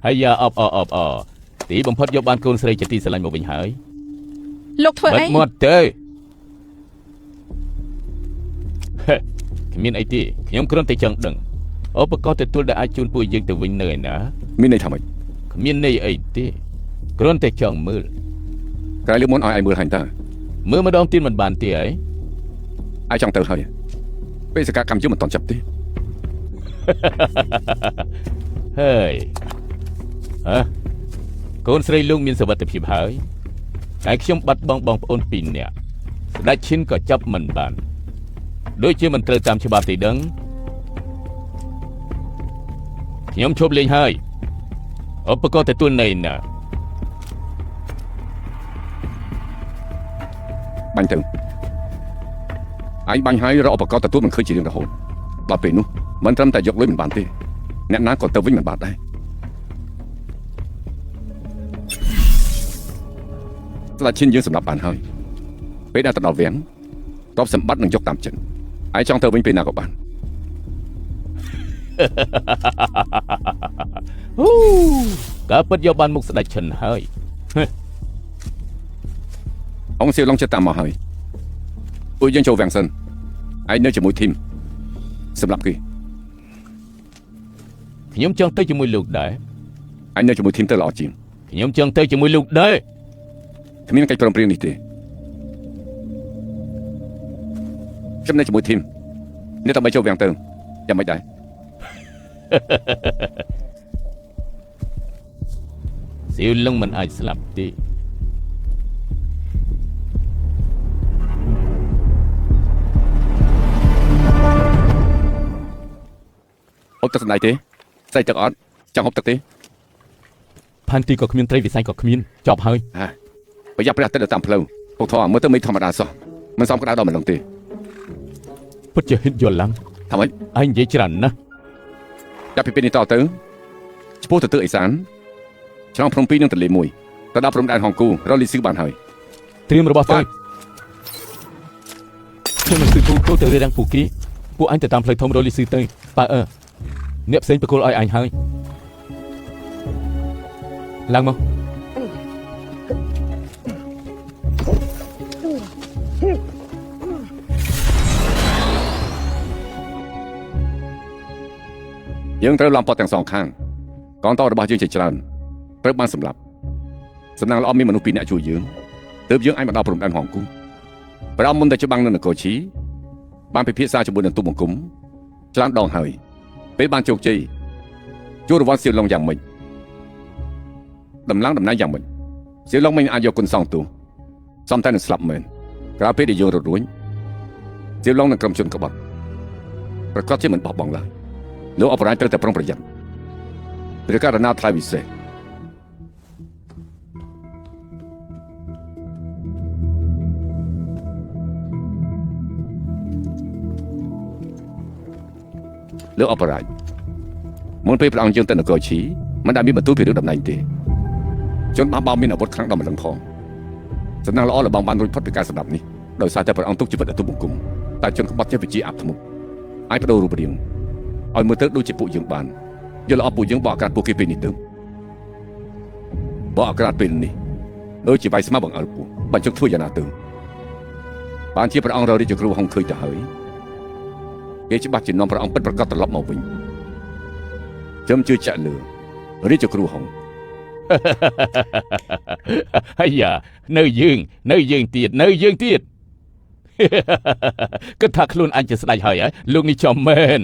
ហើយយ៉ាអបទីបំផុតយកបានកូនស្រីជាទីស្រឡាញ់មកវិញហើយលោកធ្វើអីបាត់មាត់ទៅគ្មានអីទេខ្ញុំគ្រាន់តែចង់ដឹងឧបករណ៍ទទួលដែលអាចជូនពួកយើងទៅវិញនៅឯណាមានន័យថាម៉េចគ្មានន័យអីទេគ្រាន់តែចង់មើលក្រែលើមុនឲ្យមើលហាញតើមើលម្ដងទៀតមិនបានទេហើយឯងចង់ទៅហើយបេសកកម្មយើងមិនតន់ចាប់ទេហើយកូនស្រីលោកមានសុវត្ថិភាពហើយតែខ្ញុំបាត់បង់បងប្អូន2នាក់ស្ដេចឈិនក៏ចាប់មិនបានដូចជាមិនត្រូវតាមច្បាប់ទេដឹងខ្ញុំឈប់លេងហើយឧបករណ៍ទទួលនៅណាបាញ់ទៅឯងបាញ់ហើយរកឧបករណ៍ទទួលមិនឃើញជារឿងរហូតដល់ពេលនោះមិនត្រឹមតែយកលុយមិនបានទេអ្នកណាក៏ទៅវិញមិនបានដែរស្ដេចឈិនយើងសម្រាប់បានហើយពេលដែលទៅដល់វាំងទ្រព្យសម្បត្តិនឹងយកតាមចិត្តឯងចង់ទៅវិញពេលណាក៏បានក៏ពិតយកបានមុខស្ដេចឈិនហើយអង្គសៀវឡុងចិត្តតាមមកហើយពួកយើងចូលវាំងសិនឯងនៅជាមួយធីមសម្រាប់គេខ្ញុំចង់ទៅជាមួយលោកដែរឯងនៅជាមួយធីមទៅល្អជាងខ្ញុំចង់ទៅជាមួយលោកដែរគ្មានកិច្ចព្រមព្រៀងនេះទេខ្ញុំនៅជាមួយធីមនេះដើម្បីចូលវាំងទៅយ៉ាងម៉េចដែរសៀវលឹងមិនអាចស្លាប់ទេអត់ទឹកស្ដាយទេស្អីទឹកអត់ចង់ហូបទឹកទេផាន់ទីក៏គ្មានត្រីវិស័យក៏គ្មានចប់ហើយប្រយ័ត្នព្រះអាទិត្យតាមផ្លូវពុកធေါ်មើលទៅមិនធម្មតាសោះមិនសមក្តៅដល់ម្លឹងទេពិតជាហិតយល់ឡើងថាម៉េចឯងនិយាយច្រើនណាស់ចាប់ពីពេលនេះតទៅឆ្ពោះទៅទិសឦសានឆ្លងភ្នំ2និងទន្លេ1ទៅដល់ព្រំដែនហុងគូរលីស៊ឺបានហើយត្រៀមរបស់ទៅខ្ញុំនឹងទូទៅរារាំងពូគីពួកអញទៅតាមផ្លូវធំរលីស៊ឺទៅប៉ើអ្នកផ្សេងបកគលឲ្យអញហើយឡើងមកយើងត្រូវឡំពត់ទាំងសងខាងកងទ័ពរបស់យើងជាច្រើនត្រូវបានសម្លាប់សំណាងល្អមានមនុស្ស2នាក់ជួយយើងទើបយើងអាចមកដល់ព្រំដែនហុងគូព្រះអង្គមុនតែច្បាំងនៅនគរឈីបានពិភាក្សាជាមួយនឹងទូបង្គំច្រើនដងហើយពេលបានជោគជ័យជួររង្វាន់សៀវឡុងយ៉ាងម៉េចដំឡើងតំណែងយ៉ាងម៉េចសៀវឡុងមិនអាចយកគុណសងទូសំតែនឹងស្លាប់មែនក្រោយពេលដែលយើងរត់រួចសៀវឡុងនឹងក្រុមជនក្បត់ប្រកាសជាមិនបោះបង់ឡើយលោកអបរាជត្រូវតែប្រុងប្រយ័ត្នព្រះករណីថ្លៃវិសេសលោកអបរាជមុនពេលព្រះអង្គយើងទៅនគរឈីមិនដែលមានបន្ទូលពីរឿងតំណែងទេជនបោកមានអាវុធខ្លាំងដល់ម្លឹងផងសំណាងល្អលបងបានរួចផុតពីការសម្លាប់នេះដោយសារតែព្រះអង្គទុកជីវិតឲ្យទូបង្គំតែជនក្បត់ចេះវិជាអាប់ធ្មប់អាចបដូររូបរាងឲ្យមើលទៅដូចជាពួកយើងបានយល់អស់ពួកយើងបកអាក្រាតពួកគេពេលនេះទៅបកអាក្រាតពេលនេះដូចជាវាយស្មាបង្អើលពួកបាច់ជឹកធ្វើយ៉ាងណាទៅបានជាព្រះអង្គរករាជគ្រូហុងឃើញទៅហើយគេច្បាស់ជានាំព្រះអង្គពិតប្រកបត្រឡប់មកវិញខ្ញុំជឿជាក់លើរាជគ្រូហុងអាយ៉ានៅយើងទៀតគិតថាខ្លួនអញជាស្ដេចហើយលោកនេះចំមែន